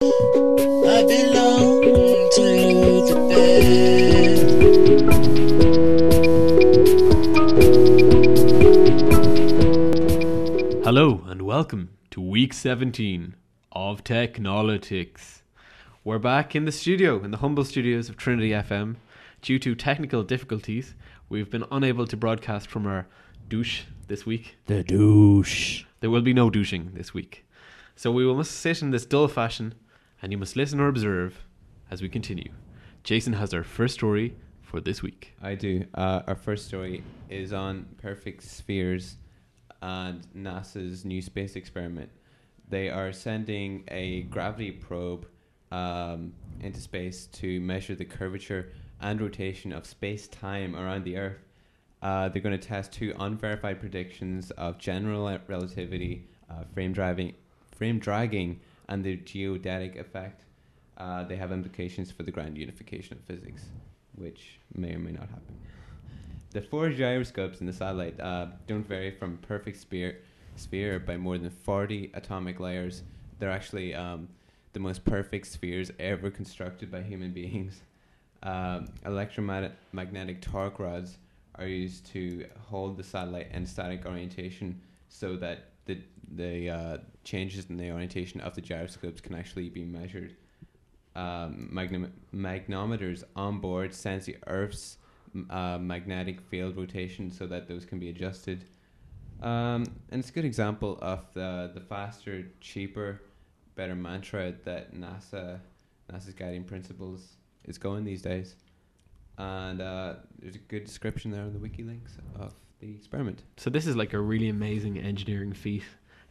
I belong to the band. Hello and welcome to week 17 of Technolotics. We're back in the studio, in the humble studios of Trinity FM. Due to technical difficulties, we've been unable to broadcast from our douche this week. The douche. There will be no douching this week. So we must sit in this dull fashion, and you must listen or observe as we continue. Jason has our first story for this week. I do. Our first story is on perfect spheres and NASA's new space experiment. They are sending a gravity probe into space to measure the curvature and rotation of space-time around the Earth. They're going to test two unverified predictions of general relativity, frame dragging, and the geodetic effect. They have implications for the grand unification of physics, which may or may not happen. The four gyroscopes in the satellite don't vary from perfect sphere by more than 40 atomic layers. They're actually the most perfect spheres ever constructed by human beings. Electromagnetic torque rods are used to hold the satellite in static orientation so that the changes in the orientation of the gyroscopes can actually be measured. Magnometers on board sense the Earth's magnetic field rotation so that those can be adjusted. And it's a good example of the faster, cheaper, better mantra that NASA's guiding principles is going these days. And there's a good description there on the wiki links of the experiment. So this is like a really amazing engineering feat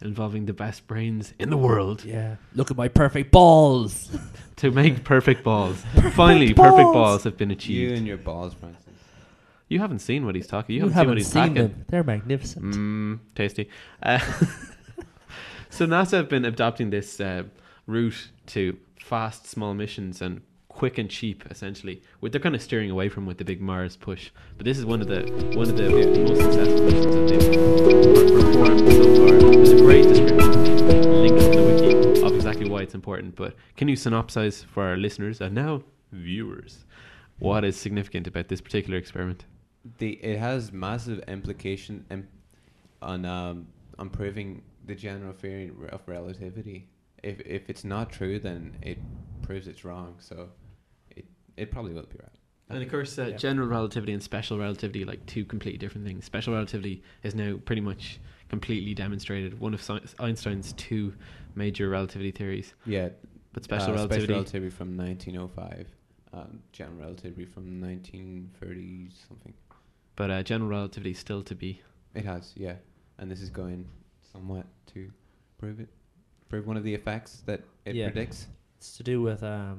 involving the best brains in the world. Yeah. Look at my perfect balls. To make perfect balls. Finally, balls. perfect balls have been achieved. You and your balls, Francis. You haven't seen what he's talking. You haven't seen what he's packing. them. They're magnificent. Tasty. So NASA have been adopting this route to fast, small missions and quick and cheap, essentially. They're kind of steering away from with the big Mars push. But this is one of the most successful missions that they've performed so far. There's a great description linked in the wiki of exactly why it's important. But can you synopsize for our listeners and now viewers what is significant about this particular experiment? It has massive implication on proving the general theory of relativity. If it's not true, then it proves it's wrong. So it probably will be right. And of course, general relativity and special relativity, like two completely different things. Special relativity is now pretty much completely demonstrated. One of Einstein's two major relativity theories. Yeah, but special relativity from 1905, general relativity from 1930 something. But general relativity is still to be. It has, yeah, and this is going somewhat to prove it. Prove one of the effects that it predicts. It's to do with the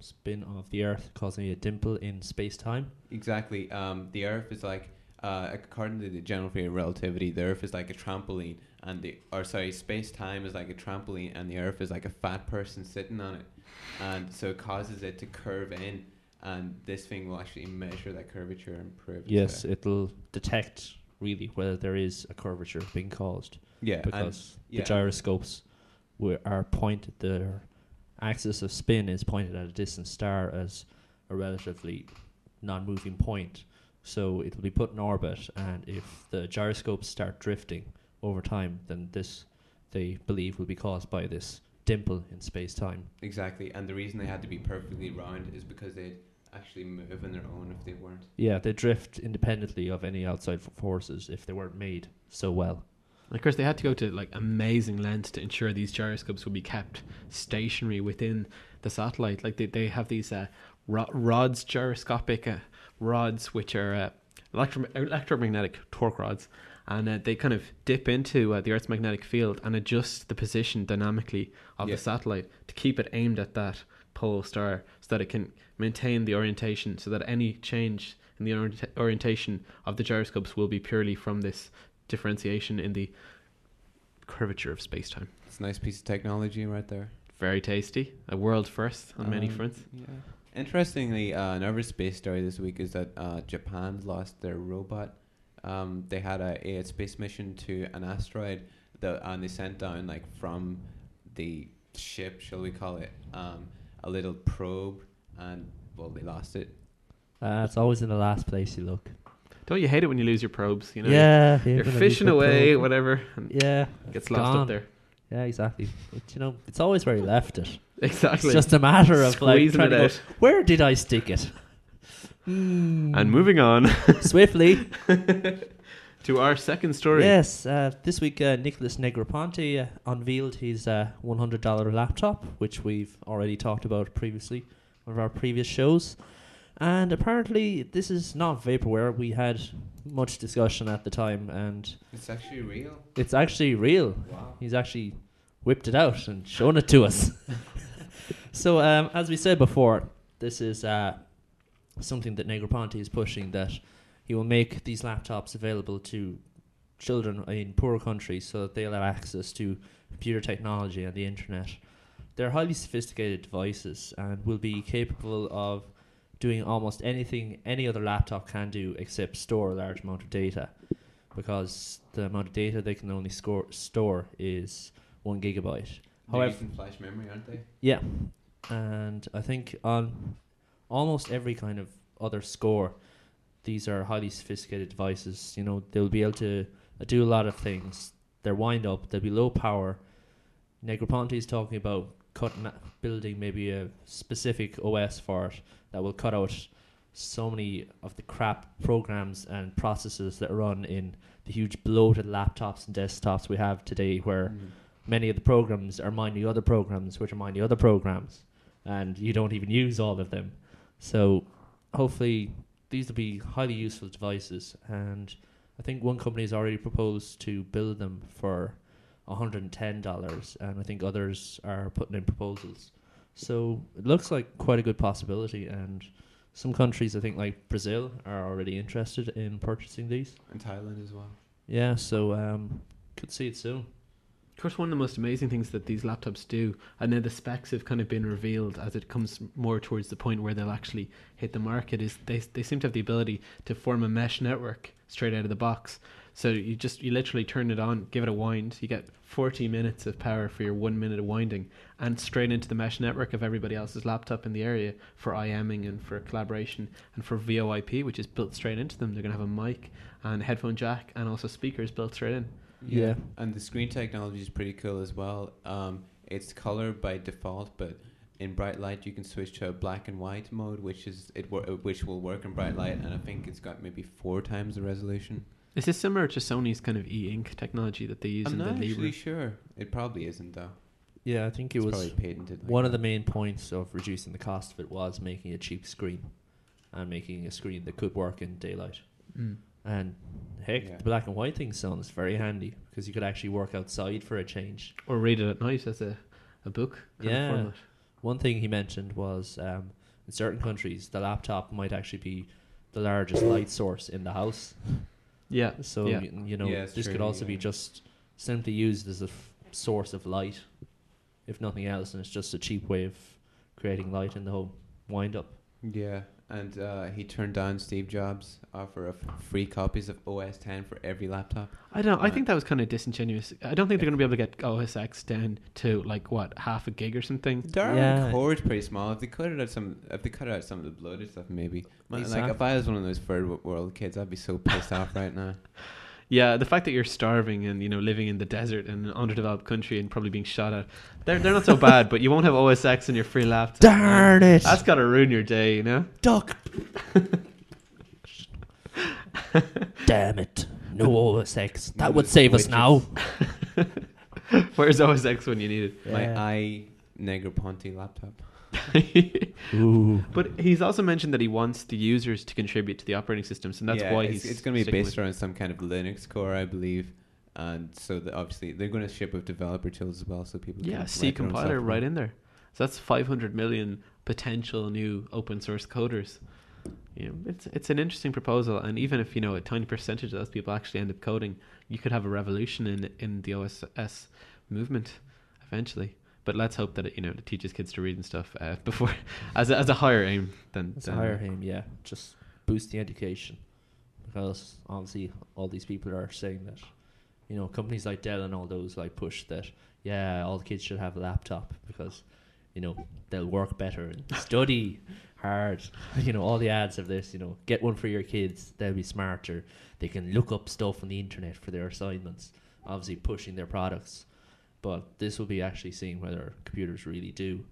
spin of the Earth causing a dimple in space-time? Exactly. The Earth is like, according to the general theory of relativity, the Earth is like a trampoline, and space-time is like a trampoline, and the Earth is like a fat person sitting on it, and so it causes it to curve in, and this thing will actually measure that curvature and prove. Yes, it'll detect really whether there is a curvature being caused. Yeah, because the gyroscopes are pointed. Their axis of spin is pointed at a distant star as a relatively non-moving point. So it will be put in orbit, and if the gyroscopes start drifting over time, then this, they believe, will be caused by this dimple in space-time. Exactly, and the reason they had to be perfectly round is because they'd actually move on their own if they weren't. Yeah, they drift independently of any outside forces if they weren't made so well. Of course, they had to go to like amazing lengths to ensure these gyroscopes would be kept stationary within the satellite. Like they have these rods, gyroscopic rods, which are electromagnetic torque rods, and they kind of dip into the Earth's magnetic field and adjust the position dynamically of the satellite to keep it aimed at that pole star, so that it can maintain the orientation, so that any change in the orientation of the gyroscopes will be purely from this differentiation in the curvature of space-time. It's a nice piece of technology right there. Very tasty. A world first on many fronts. Yeah. Interestingly, another space story this week is that Japan's lost their robot. They had a space mission to an asteroid and they sent down from the ship, shall we call it, a little probe, and well, they lost it. It's always in the last place you look. Don't you hate it when you lose your probes? You know, Yeah, you're fishing away, whatever, and Yeah, gets lost gone. up there. Yeah, exactly. But, you know, it's always where you left it. Exactly. It's just a matter of Squeezing trying it to out. go, where did I stick it? And moving on Swiftly. to our second story. Yes, this week Nicholas Negroponte unveiled his $100 laptop, which we've already talked about previously, one of our previous shows. And apparently this is not vaporware. We had much discussion at the time, and It's actually real. it's actually real. Wow. He's actually whipped it out and shown it to us. So, as we said before, this is something that Negroponte is pushing, that he will make these laptops available to children in poorer countries so that they'll have access to computer technology and the internet. They're highly sophisticated devices and will be capable of doing almost anything any other laptop can do except store a large amount of data, because the amount of data they can only store is 1 gigabyte. They're However, using flash memory, aren't they? yeah, and I think on almost every kind of other score, these are highly sophisticated devices. You know, they'll be able to do a lot of things. They're wind up, they'll be low power. Negroponte is talking about building maybe a specific OS for it that will cut out so many of the crap programs and processes that run in the huge bloated laptops and desktops we have today, where many of the programs are minding other programs, which are minding other programs, and you don't even use all of them. So hopefully these will be highly useful devices, and I think one company has already proposed to build them for $110, and I think others are putting in proposals. So it looks like quite a good possibility, and some countries, I think like Brazil, are already interested in purchasing these. And Thailand as well. Yeah, so could see it soon. Of course, one of the most amazing things that these laptops do, and now the specs have kind of been revealed as it comes more towards the point where they'll actually hit the market, is they seem to have the ability to form a mesh network straight out of the box. So you literally turn it on, give it a wind, you get 40 minutes of power for your 1 minute of winding, and straight into the mesh network of everybody else's laptop in the area for IMing and for collaboration and for VoIP, which is built straight into them. They're going to have a mic and headphone jack and also speakers built straight in. Yeah. And the screen technology is pretty cool as well. It's color by default, but in bright light you can switch to a black and white mode, which will work in bright light, and I think it's got maybe 4 times the resolution. Is this similar to Sony's kind of e-ink technology that they use I'm in the not Libra? actually sure. It probably isn't though. Yeah, I think it It's was probably patented. Like one of that. the main points of reducing the cost of it was making a cheap screen and making a screen that could work in daylight. And heck, Yeah. the black and white thing sounds very handy because you could actually work outside for a change. Or read it at night as a book kind of format. One thing he mentioned was in certain countries, the laptop might actually be the largest light source in the house. Yeah. So, yeah. you know, Yeah, it's this could true, also be yeah. just simply used as a source of light, if nothing else, and it's just a cheap way of creating light in the whole wind-up. Yeah, and he turned down Steve Jobs' offer of free copies of OS 10 for every laptop. I think that was kind of disingenuous. I don't think they're going to be able to get OS X down to like what, half a gig or something. Their Yeah. core's pretty small. If they cut out some of the bloated stuff, maybe. Like Exactly. if I was one of those third world kids, I'd be so pissed off right now. Yeah, the fact that you're starving and living in the desert in an underdeveloped country and probably being shot at, they're not so bad. But you won't have OS X on your free laptop. Darn it! That's got to ruin your day, you know. Duck! Damn it. No OS X. That would save us Widgets. now. Where's OS X when you need My Yeah. Negroponte laptop. it? Ooh. But he's also mentioned that he wants the users to contribute to the operating systems, and that's Yeah, why it's going to be sticking based with- around some kind of Linux core, I believe. And so obviously they're going to ship with developer tools as well, so people Yeah, can C write their own compiler software. right in there. So that's 500 million potential new open source coders. It's an interesting proposal, and even if a tiny percentage of those people actually end up coding, you could have a revolution in the OSS movement eventually. But let's hope that it teaches kids to read and stuff before as a higher aim than It's a higher aim, yeah. Just boost the education. Because obviously all these people are saying that, companies like Dell and all those push that yeah, all the kids should have a laptop because, they'll work better and study hard. All the ads of this, get one for your kids. They'll be smarter. They can look up stuff on the internet for their assignments. Obviously pushing their products. But this will be actually seeing whether computers really do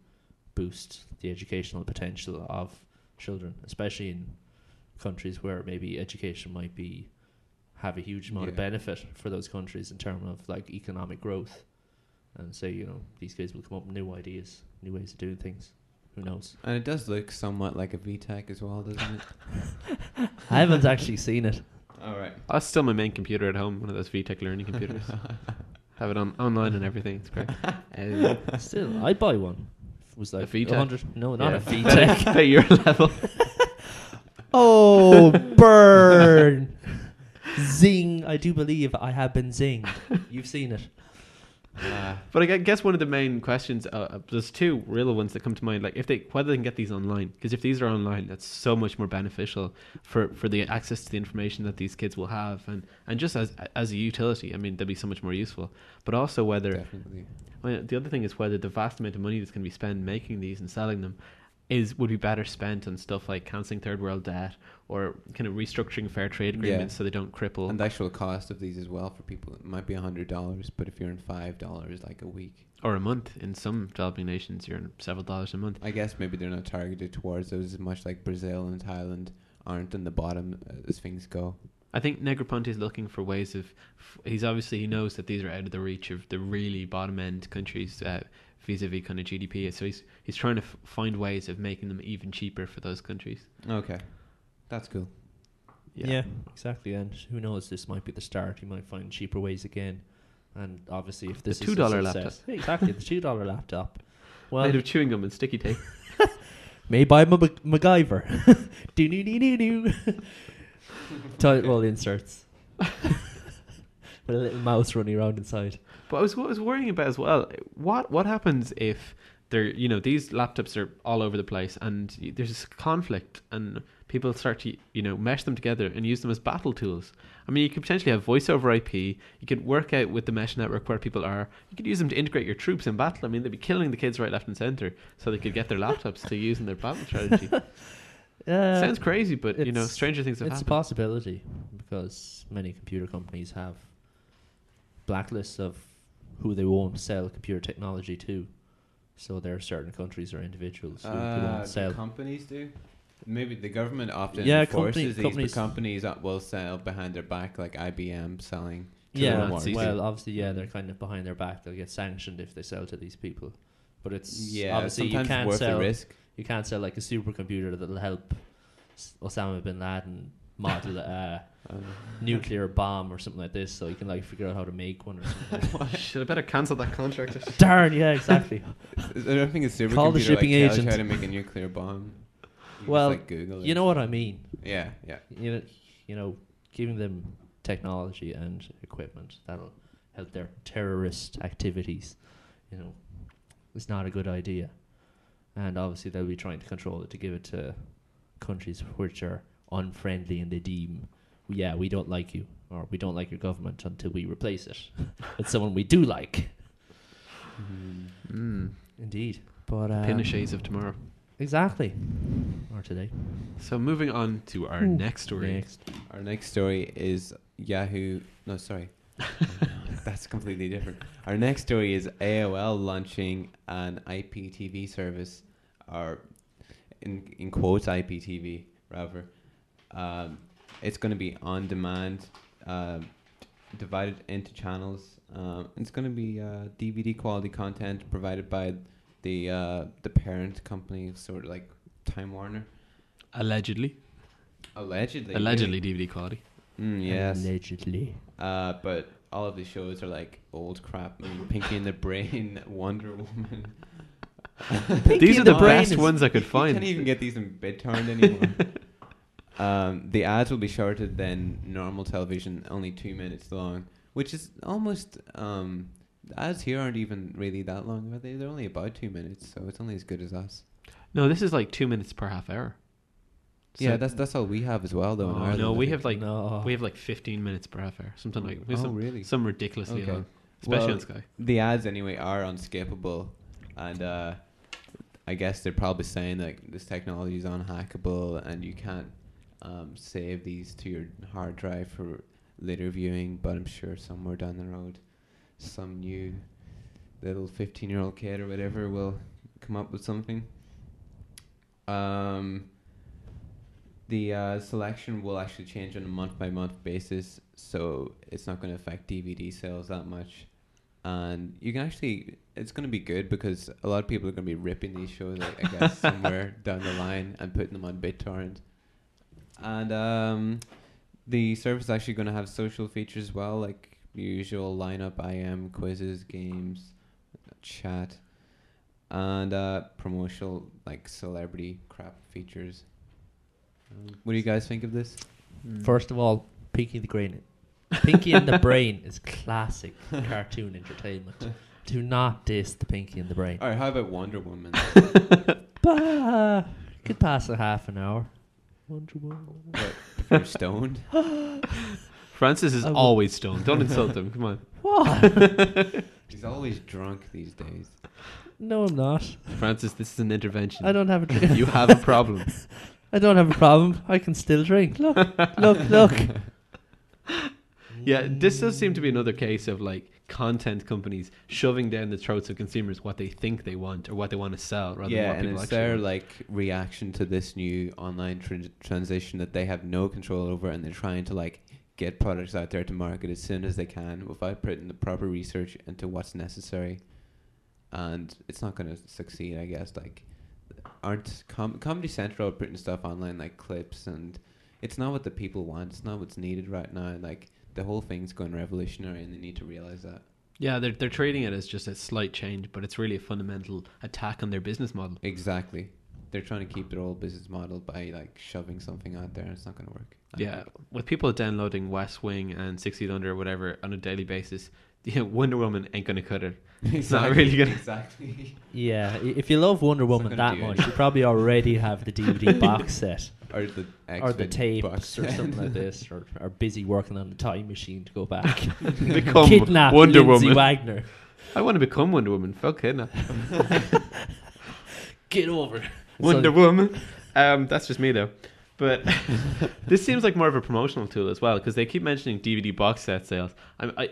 boost the educational potential of children, especially in countries where maybe education might have a huge amount of benefit for those countries in terms of like economic growth. And say, these kids will come up with new ideas, new ways of doing things. Who knows? And it does look somewhat like a VTech as well, doesn't it? I haven't actually seen it. All right. That's still my main computer at home, one of those VTech learning computers. Have it online and everything. It's great. Still, I'd buy one. It was like a VTech? 100. No, not a VTech. VTech. At your level. Oh, burn! Zing! I do believe I have been zinged. You've seen it. But I guess one of the main questions, there's two real ones that come to mind, like whether they can get these online, because if these are online, that's so much more beneficial for the access to the information that these kids will have, and just as a utility, I mean, they'll be so much more useful. But also whether, the other thing is whether the vast amount of money that's going to be spent making these and selling them would be better spent on stuff like cancelling third world debt or kind of restructuring fair trade agreements so they don't cripple. And the actual cost of these as well for people, it might be $100, but if you're in $5 like a week or a month, in some developing nations you're in several dollars a month. I guess maybe they're not targeted towards those as much, like Brazil and Thailand aren't in the bottom as things go. I think Negroponte is looking for ways of he knows that these are out of the reach of the really bottom end countries vis-a-vis kind of GDP, so he's trying to find ways of making them even cheaper for those countries. Okay, that's cool. Yeah, exactly. And who knows, this might be the start. You might find cheaper ways again. And obviously, if this the is $2 a laptop, exactly the $2 laptop, well, made of chewing gum and sticky tape, made by MacGyver. Do do do do do. Title inserts with a little mouse running around inside. But what I was worrying about as well, what happens if these laptops are all over the place and there's this conflict and people start to mesh them together and use them as battle tools. I mean, you could potentially have voice over IP. You could work out with the mesh network where people are. You could use them to integrate your troops in battle. I mean, they'd be killing the kids right, left, and center so they could get their laptops to use in their battle strategy. Sounds crazy, but stranger things have happened. It's a possibility because many computer companies have blacklists of who they won't sell computer technology to. So there are certain countries or individuals who won't sell. Companies do? Maybe the government often companies enforces these, but companies will sell behind their back, like IBM selling to their Nazis. Well, obviously, they're kind of behind their back. They'll get sanctioned if they sell to these people. But it's obviously you can't worth sell. The risk. You can't sell like a supercomputer that'll help Osama bin Laden model a nuclear bomb or something like this, so you can like figure out how to make one or something. Should I better cancel that contract? Darn, yeah, exactly. I don't think a supercomputer Call the shipping tells you agent how to make a nuclear bomb. Well, just, Google you know what I mean. Yeah. Giving them technology and equipment that'll help their terrorist activities, it's not a good idea. And obviously they'll be trying to control it to give it to countries which are unfriendly and they deem, we don't like you, or we don't like your government until we replace it with someone we do like. Indeed. But Pinochets of tomorrow. Exactly. Or today. So moving on to our next story. Our next story is Yahoo. No, sorry. That's completely different. Our next story is AOL launching an IPTV service, or in quotes IPTV rather. It's going to be on demand, divided into channels. It's going to be DVD quality content provided by the parent company, sort of like Time Warner. Allegedly DVD quality. Yes. Allegedly. But all of the shows are like old crap. I mean, Pinky and the Brain, Wonder Woman. These are the best ones I could find. You can't even get these in BitTorrent anymore. The ads will be shorter than normal television, only 2 minutes long, which is almost... the ads here aren't even really that long, are they? They're only about 2 minutes, so it's only as good as us. No, this is like 2 minutes per half hour. So yeah, that's all we have as well, though. In Ireland, no, we have like 15 minutes per half hour, something like. Really? Some ridiculously long. especially on Sky. The ads anyway are unskippable, and I guess they're probably saying like this technology is unhackable and you can't save these to your hard drive for later viewing. But I'm sure somewhere down the road, some new little 15-year-old kid or whatever will come up with something. The selection will actually change on a month-by-month basis, so it's not going to affect DVD sales that much. And you can actually, it's going to be good because a lot of people are going to be ripping these shows, I guess, somewhere down the line and putting them on BitTorrent. And the service is actually going to have social features as well, like the usual lineup, IM, quizzes, games, chat, and promotional, like celebrity crap features. What do you guys think of this? First of all, Pinky and the Brain is classic cartoon entertainment. Do not diss the Pinky and the Brain. Alright, how about Wonder Woman? Could pass a half an hour. Wonder Woman. What, if you're stoned? Francis is always stoned. Don't insult him. Come on. What? He's always drunk these days. No, I'm not. Francis, this is an intervention. I don't have a drink. You have a problem. I don't have a problem. I can still drink. Look. Yeah, this does seem to be another case of like content companies shoving down the throats of consumers what they think they want or what they want to sell rather than what and people it's actually their want. like reaction to this new online transition that they have no control over, and they're trying to like get products out there to market as soon as they can without putting the proper research into what's necessary. And it's not going to succeed, I guess. Like, aren't Comedy Central putting stuff online like clips, and it's not what the people want. It's not what's needed right now. Like, the whole thing's going revolutionary, and they need to realize that. Yeah, they're treating it as just a slight change, but it's really a fundamental attack on their business model. Exactly. They're trying to keep their old business model by like shoving something out there, and it's not going to work. Yeah, with people downloading West Wing and 6 Feet Under or whatever on a daily basis, Wonder Woman ain't going to cut it. It's not really going to... Exactly. Yeah, if you love Wonder Woman that much, you probably already have the DVD box set. Or the Or the tapes box or something like this, or are busy working on the time machine to go back. Become Kidnap Wonder Lindsay Woman. Wagner. I want to become Wonder Woman. Fuck kidnap. Get over. Wonder Woman. That's just me though. But this seems like more of a promotional tool as well, because they keep mentioning DVD box set sales.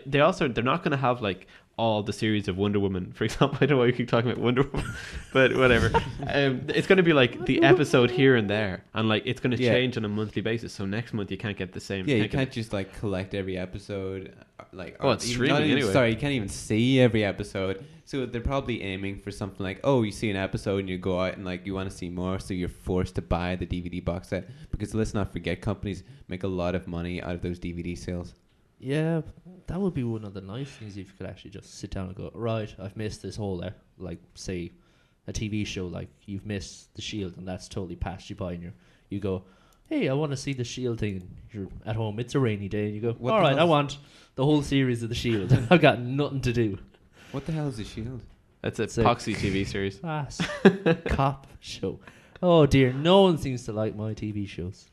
They're not going to have like all the series of Wonder Woman, for example. I don't know why we keep talking about Wonder Woman, but whatever. It's going to be like the episode here and there, and like it's going to change on a monthly basis. So next month you can't get the same. Yeah, you can't just like collect every episode. Like, it's streaming anyway. Sorry, you can't even see every episode. So they're probably aiming for something like, oh, you see an episode and you go out and like you want to see more, so you're forced to buy the DVD box set, because let's not forget, companies make a lot of money out of those DVD sales. Yeah, that would be one of the nice things if you could actually just sit down and go, right, I've missed this whole, like, say, a TV show, like, you've missed The Shield, and that's totally passed you by, and you go, hey, I want to see The Shield thing, and you're at home, it's a rainy day, and you go, all right, I want the whole series of The Shield. I've got nothing to do. What the hell is The Shield? That's a Poxy TV series. Cop show. Oh dear, no one seems to like my TV shows.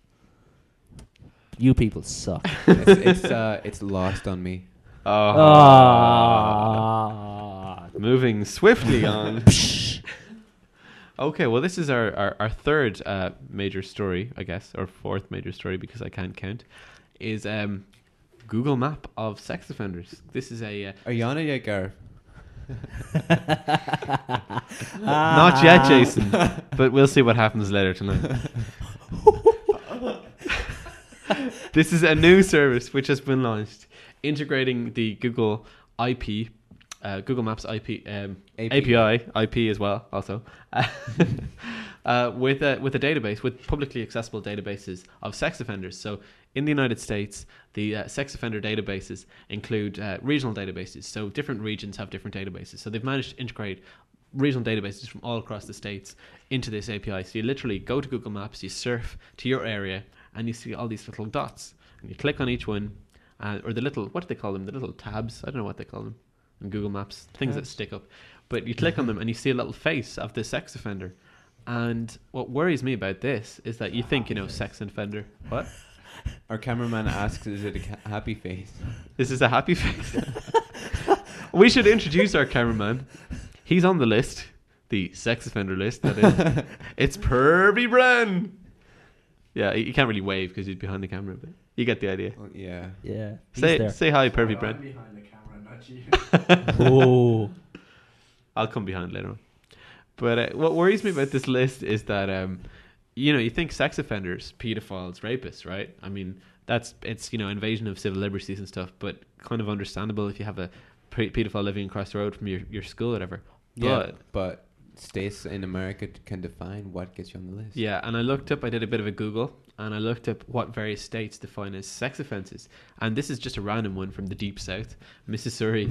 You people suck. It's lost on me. Moving swiftly on. Okay, well, this is our third major story, I guess, or fourth major story, because I can't count, is Google Map of sex offenders. This is a... Are you on it yet, Gareth? Not yet, Jason, but we'll see what happens later tonight. This is a new service which has been launched, integrating the Google IP, Google Maps IP, API, IP as well, also, with a database, with publicly accessible databases of sex offenders. So in the United States, the sex offender databases include regional databases. So different regions have different databases. So they've managed to integrate regional databases from all across the states into this API. So you literally go to Google Maps, you surf to your area, and you see all these little dots, and you click on each one, or the little, what do they call them? The little tabs. I don't know what they call them in Google Maps. Things that stick up. But you click on them, and you see a little face of the sex offender. And what worries me about this is that you think, sex offender. What? Our cameraman asks, is it a happy face? This is a happy face. We should introduce our cameraman. He's on the list, the sex offender list. That is, it's Pervy Bren. Yeah, you can't really wave because he's behind the camera, but you get the idea. Well, yeah. Yeah. Say hi, Pervy Bren. behind the camera, not you. Oh. I'll come behind later on. But what worries me about this list is that, you think sex offenders, pedophiles, rapists, right? I mean, it's invasion of civil liberties and stuff, but kind of understandable if you have a pedophile living across the road from your school or whatever. But states in America can define what gets you on the list. Yeah, and I did a bit of a Google, and I looked up what various states define as sex offences. And this is just a random one from the deep south, Mississippi.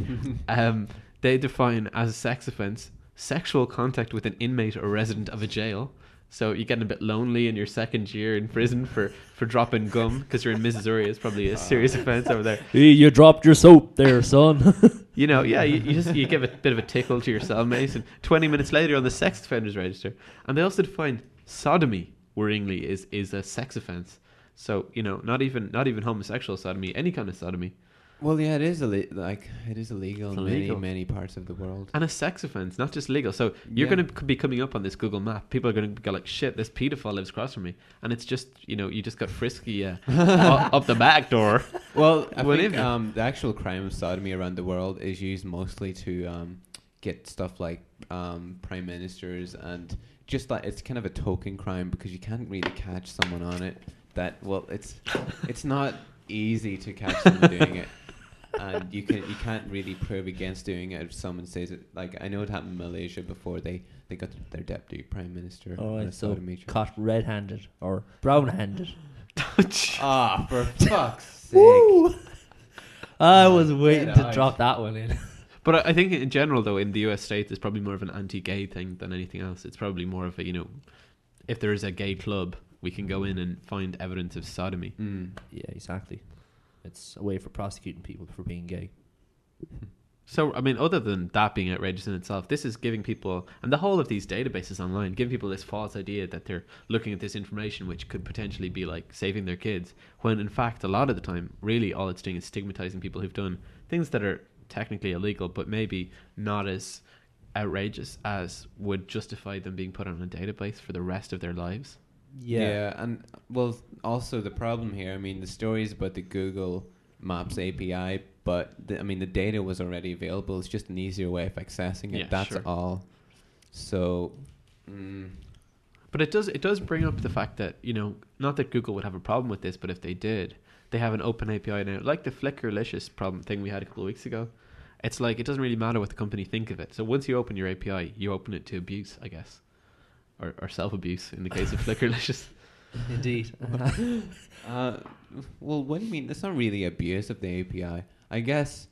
They define as a sex offence sexual contact with an inmate or resident of a jail. So you're getting a bit lonely in your second year in prison for dropping gum because you're in Missouri. It's probably a serious offence over there. Hey, you dropped your soap there, son. You give a bit of a tickle to your cellmate, and 20 minutes later you're on the sex offenders register. And they also define sodomy, worryingly, is a sex offence. So not even homosexual sodomy, any kind of sodomy. Well, yeah, it is illegal in illegal. many parts of the world. And a sex offence, not just legal. So you're going to be coming up on this Google map. People are going to go like, shit, this paedophile lives across from me. And it's just, you just got frisky up the back door. Well, I think the actual crime of sodomy around the world is used mostly to get stuff like prime ministers, and just like it's kind of a token crime because you can't really catch someone on it. It's not easy to catch someone doing it. And you can't really prove against doing it if someone says it. Like, I know it happened in Malaysia before they got their deputy prime minister. So caught red-handed or brown-handed. For fuck's sake! I was waiting to drop that one in. But I think in general, though, in the US States, it's probably more of an anti-gay thing than anything else. It's probably more of a, if there is a gay club, we can go in and find evidence of sodomy. Yeah, exactly. It's a way for prosecuting people for being gay. So, I mean, other than that being outrageous in itself, this is giving people, and the whole of these databases online, giving people this false idea that they're looking at this information which could potentially be like saving their kids, when in fact, a lot of the time, really all it's doing is stigmatizing people who've done things that are technically illegal, but maybe not as outrageous as would justify them being put on a database for the rest of their lives. Yeah, and well, also the problem here, I mean, the story is about the Google Maps API, but the data was already available. It's just an easier way of accessing it. Yeah, That's sure. all. So, but it does bring up the fact that, not that Google would have a problem with this, but if they did, they have an open API now, like the Flickrlicious problem thing we had a couple of weeks ago. It's like it doesn't really matter what the company think of it. So once you open your API, you open it to abuse, I guess. Or self-abuse in the case of Flickrlicious. Indeed. Well, what do you mean? That's not really abuse of the API. I guess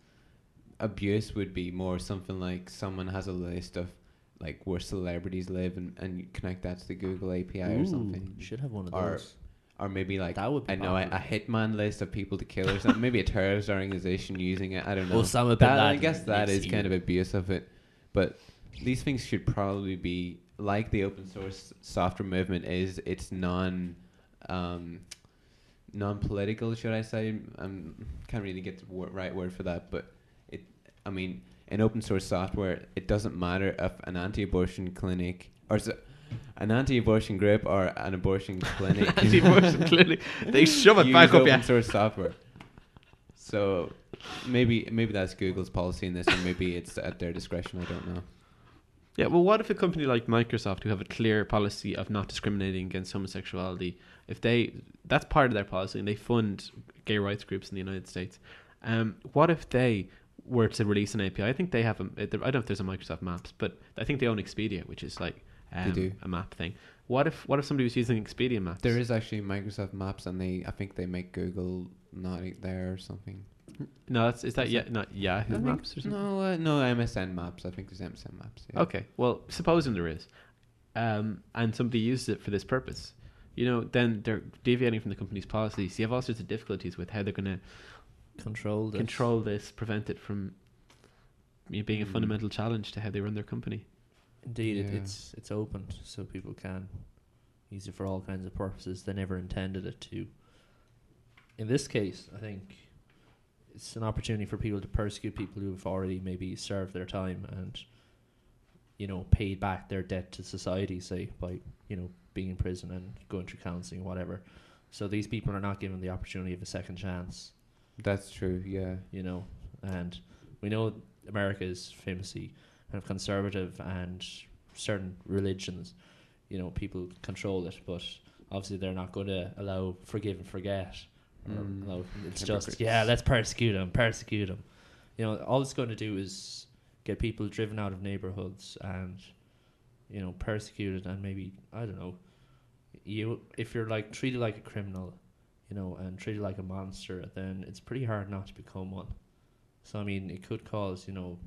abuse would be more something like someone has a list of like where celebrities live and you connect that to the Google API or something. You should have one of those. Or maybe like, that would be a hitman list of people to kill or something. Maybe a terrorist organization using it. I don't know. Osama bin Laden. I guess that is kind of abuse of it. But these things should probably be like the open source software movement is. It's non-political, should I say? Can't really get the right word for that, but in open source software, it doesn't matter if an anti-abortion clinic an anti-abortion group or an abortion clinic. Anti-abortion clinic. They shove it back up. Open source software. So maybe that's Google's policy in this, or maybe it's at their discretion. I don't know. Yeah, well, what if a company like Microsoft, who have a clear policy of not discriminating against homosexuality, that's part of their policy, and they fund gay rights groups in the United States. What if they were to release an API? I think they have I don't know if there's a Microsoft Maps, but I think they own Expedia, which is like they do. a map thing. What if somebody was using Expedia Maps? There is actually Microsoft Maps, and I think they make Google not there or something. No, not Yahoo Maps or something? No, MSN Maps. I think there's MSN Maps. Yeah. Okay, well, supposing there is, and somebody uses it for this purpose, then they're deviating from the company's policies. You have all sorts of difficulties with how they're going to control this, prevent it from being a fundamental challenge to how they run their company. Indeed, Yeah. it's opened so people can use it for all kinds of purposes they never intended it to. In this case, I think it's an opportunity for people to persecute people who've already maybe served their time and, you know, paid back their debt to society, say, by, you know, being in prison and going through counselling or whatever. So these people are not given the opportunity of a second chance. That's true, yeah. You know, and we know America is famously kind of conservative, and certain religions, you know, people control it, but obviously they're not going to allow forgive and forget. It's just, let's persecute them. You know, all it's going to do is get people driven out of neighborhoods and, you know, persecuted, and maybe, I don't know, if you're like treated like a criminal, you know, and treated like a monster, then it's pretty hard not to become one. So I mean, it could cause, you know,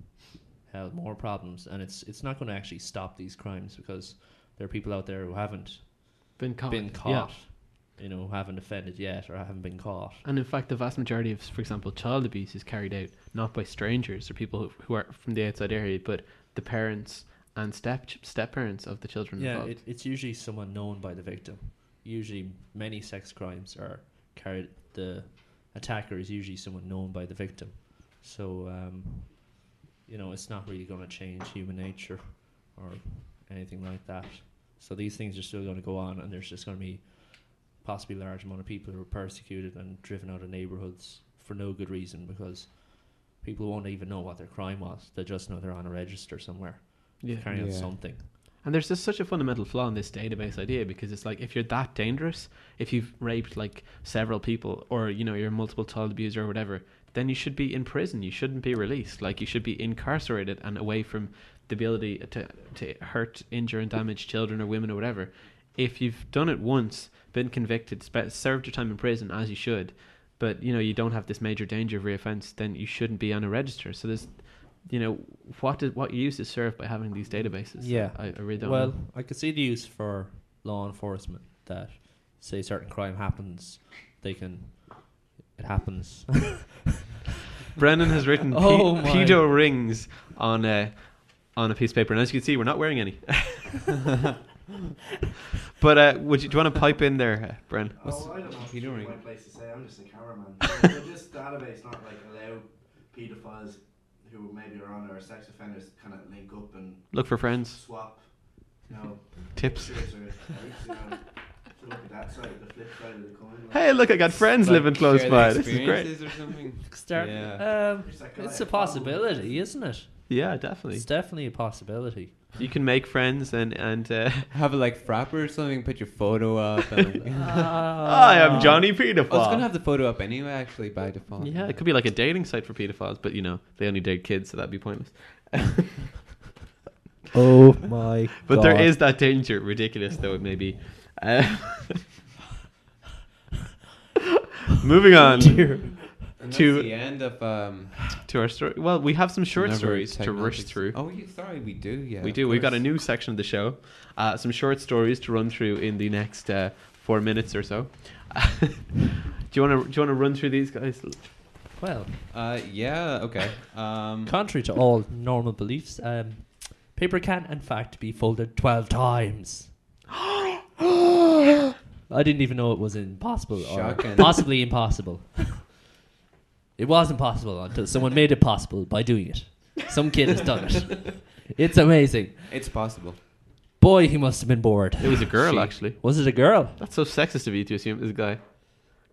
more problems, and it's not going to actually stop these crimes, because there are people out there who haven't been caught. You know, haven't offended yet or haven't been caught. And in fact, the vast majority of, for example, child abuse is carried out not by strangers or people who are from the outside area, but the parents and step parents of the children involved. It's usually someone known by the victim. Usually, many sex crimes are carried. The attacker is usually someone known by the victim. So, you know, it's not really going to change human nature or anything like that. So these things are still going to go on, and there's just going to be possibly a large amount of people who are persecuted and driven out of neighbourhoods for no good reason, because people won't even know what their crime was. They just know they're on a register somewhere, carrying out something. And there's just such a fundamental flaw in this database idea, because it's like, if you're that dangerous, if you've raped like several people, or, you know, you're a multiple child abuser or whatever, then you should be in prison. You shouldn't be released. Like, you should be incarcerated and away from the ability to hurt, injure and damage children or women or whatever. If you've done it once, been convicted, served your time in prison, as you should, but, you know, you don't have this major danger of reoffence, then you shouldn't be on a register. So there's, you know, what use is served by having these databases? Yeah. I really don't know. Well, I could see the use for law enforcement, that say certain crime happens, it happens. Brendan has written pedo rings on a piece of paper, and as you can see, we're not wearing any. But do you want to pipe in there, Bren? I don't know. pedo ring? My place to say. I'm just a cameraman. So this database not like allow paedophiles who maybe are on, or sex offenders, kind of link up and Look for friends. swap, you know, Tips. pictures or advice, you know, to look at that side, the flip side of the coin. Like, Hey, look, I got friends living close share by. the This is great. experiences or something. it's like It's a possibility, isn't it? Yeah, definitely. It's definitely a possibility. You can make friends and Have a like frapper or something. Put your photo up. And I am Johnny Pedophile. I was gonna have the photo up anyway, actually, by default. Yeah, it could be like a dating site for pedophiles, but, you know, they only date kids, so that'd be pointless. Oh my But there is that danger. Ridiculous though it may be. Moving on And that's to the end of to our story. Well, we have some short Never stories to rush Technolotics. through. Oh, sorry, we do. Yeah, We of do. We've got a course. new section of the show. Some short stories to run through in the next 4 minutes or so. Do you want to run through these, guys? Well, Yeah. Okay. contrary to all normal beliefs, paper can in fact be folded 12 times. I didn't even know it was impossible or Shocking. possibly impossible. It was impossible until someone made it possible by doing it. Some kid has done it. It's amazing. It's possible. Boy, he must have been bored. It was a girl, She- actually. Was it a girl? That's so sexist of you to assume it was a guy.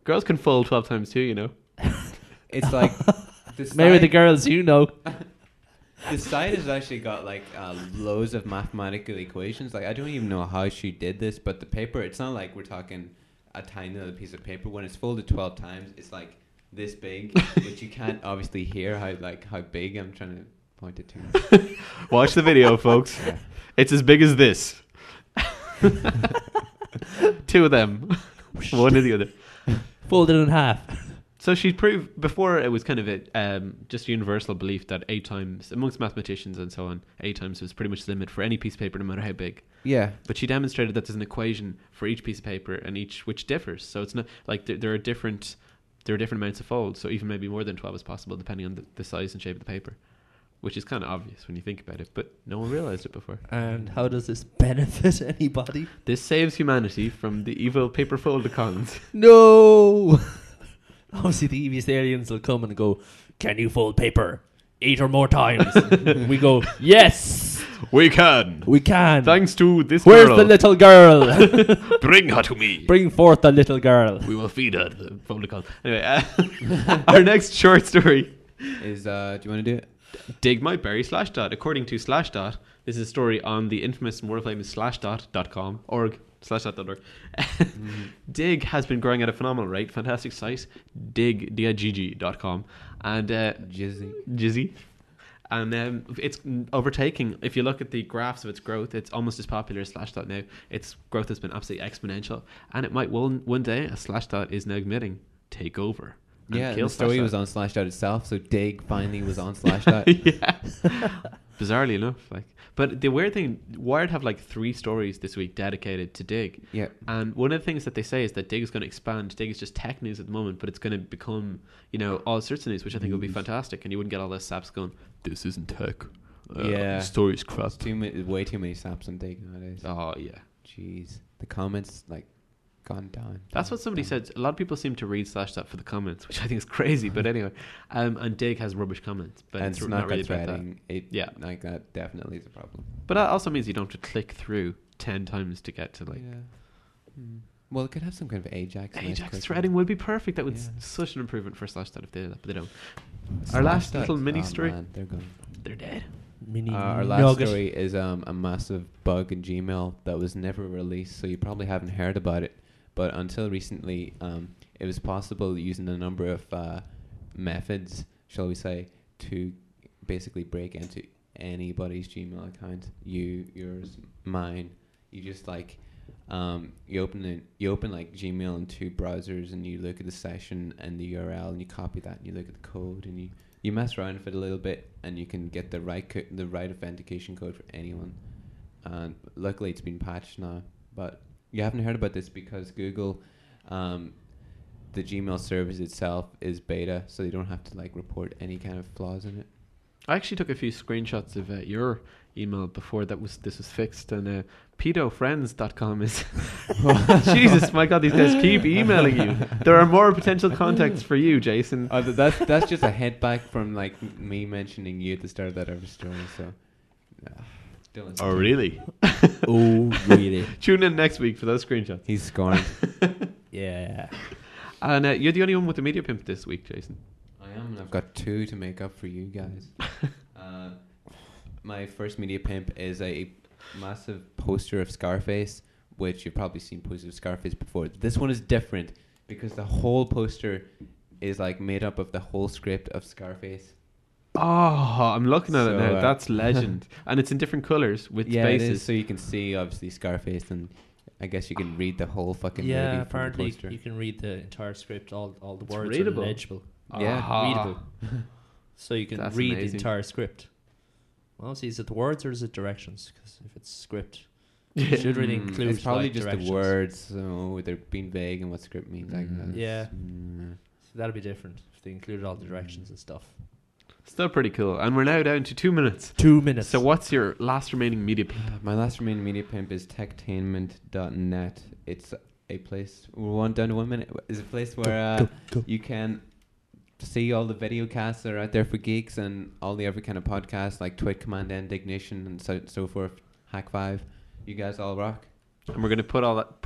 Girls can fold 12 times too, you know. It's like Maybe the girls you know. The site has actually got like loads of mathematical equations. Like I don't even know how she did this, but the paper, it's not like we're talking a tiny little piece of paper. When it's folded 12 times, it's like this big, but you can't obviously hear how big I'm trying to point it to. Watch the video, folks. Yeah. It's as big as this. Two of them. One or the other. Folded in half. So she proved, before it was kind of a just universal belief that 8 times, amongst mathematicians and so on, 8 times was pretty much the limit for any piece of paper, no matter how big. Yeah. But she demonstrated that there's an equation for each piece of paper, and which differs. So it's not like there are different amounts of folds. So even maybe more than 12 is possible, depending on the size and shape of the paper, which is kind of obvious when you think about it. But no one realized it before. And how does this benefit anybody? This saves humanity from the evil paper foldicons. No! Obviously, the EVS aliens will come and go, "Can you fold paper 8 or more times?" We go, "Yes, We can. we can." Thanks to this Where's girl. the little girl? Bring her to me. Bring forth the little girl. We will feed her. The public call. Anyway, our next short story. Is do you want to do it? Dig might bury Slashdot. According to Slashdot, this is a story on the infamous, more famous Slashdot.com, Slashdot.org. Dig has been growing at a phenomenal rate. Fantastic site. Dig.gg.com. And Jizzy. And it's overtaking. If you look at the graphs of its growth, it's almost as popular as Slashdot now. Its growth has been absolutely exponential. And it might one day, as Slashdot is now admitting, take over. Yeah, kill the story Slashdot. was on Slashdot itself, so Dig finally was on Slashdot. Yeah. Bizarrely enough, but the weird thing, Wired have 3 stories this week dedicated to Dig. Yeah. And one of the things that they say is that Dig is going to expand. Dig is just tech news at the moment, but it's going to become, all sorts of news, which I think would be fantastic. And you wouldn't get all those saps going, "This isn't tech. Yeah. The story's crap." Way too many saps on Dig nowadays. Oh yeah. Jeez, the comments gone down. That's what somebody said. A lot of people seem to read Slashdot for the comments, which I think is crazy. But anyway, and Dig has rubbish comments, but And it's not really about that. threading. Yeah. That definitely is a problem. But that also means you don't have to click through 10 times to get to Well, it could have some kind of Ajax. Ajax threading would be perfect. That would such an improvement for Slashdot if they did that, but they don't. Our Slashdot- last little mini oh, story. man, they're gone. They're dead. Mini Our last nugget. story is a massive bug in Gmail that was never released, so you probably haven't heard about it. But until recently, it was possible using a number of methods, shall we say, to basically break into anybody's Gmail account. Yours, mine. You just you open Gmail in 2 browsers, and you look at the session and the URL, and you copy that, and you look at the code, and you mess around with it a little bit, and you can get the right authentication code for anyone. And luckily, it's been patched now, but. You haven't heard about this because Google, the Gmail service itself is beta, so they don't have to report any kind of flaws in it. I actually took a few screenshots of your email before this was fixed, and pedofriends.com is Jesus, my God, these guys keep emailing you. There are more potential contacts for you, Jason. That's just a head back from me mentioning you at the start of that other story. So, Oh really? Oh, really? Tune in next week for those screenshots. He's scorned. Yeah. And you're the only one with the media pimp this week, Jason. I am, and I've got 2 to make up for you guys. My first media pimp is a massive poster of Scarface, which you've probably seen posters of Scarface before. This one is different because the whole poster is made up of the whole script of Scarface. Oh, I'm looking at it So, now. That's legend. And it's in different colours with Yeah, it spaces. is, so you can see obviously Scarface, and I guess you can read the whole fucking Yeah, movie from the apparently poster. you can read the entire script. All the It's words readable. are legible. Yeah. Ah. Readable. So you can That's read amazing. the entire script. Well, see, is it the words or is it directions? Because if it's script, you should really include It's probably just directions. the words, so they're being vague and what script means. I guess. Yeah. Mm. So that'll be different if they included all the directions and stuff. Still pretty cool. And we're now down to 2 minutes. 2 minutes. So what's your last remaining media pimp? My last remaining media pimp is techtainment.net. It's a place. Down to 1 minute. It's a place where go. you can see all the video casts that are out there for geeks and all the other kind of podcasts like Twit, Command End, Ignition, and so forth. Hack 5. You guys all rock. And we're going to put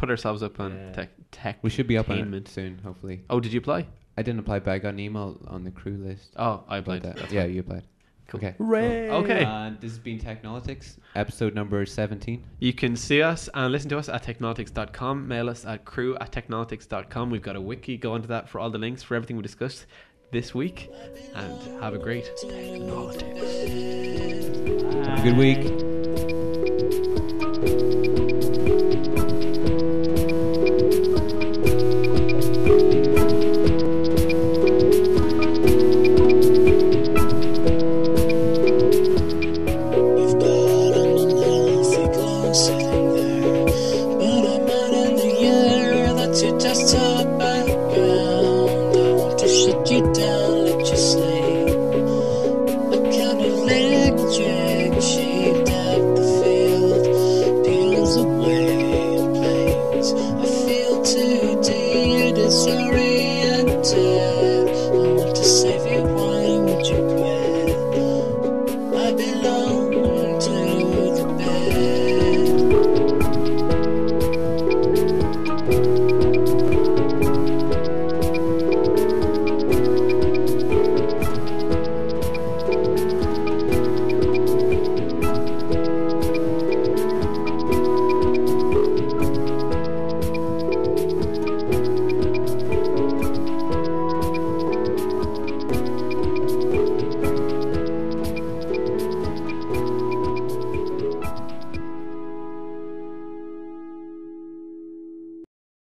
ourselves up on Yeah. tech. We should be up on it Techtainment. soon, hopefully. Oh, did you apply? I didn't apply, but I got an email on the crew list. Oh, I about applied. that. That's Yeah, fine. you applied. Cool. Okay. Hooray! Okay. And this has been Technolotics, episode number 17. You can see us and listen to us at technolotics.com. Mail us at crew@technolotics.com. We've got a wiki. Go onto that for all the links for everything we discussed this week. And have a great Technolotics. Have a good week. We've got an unhealthy closet.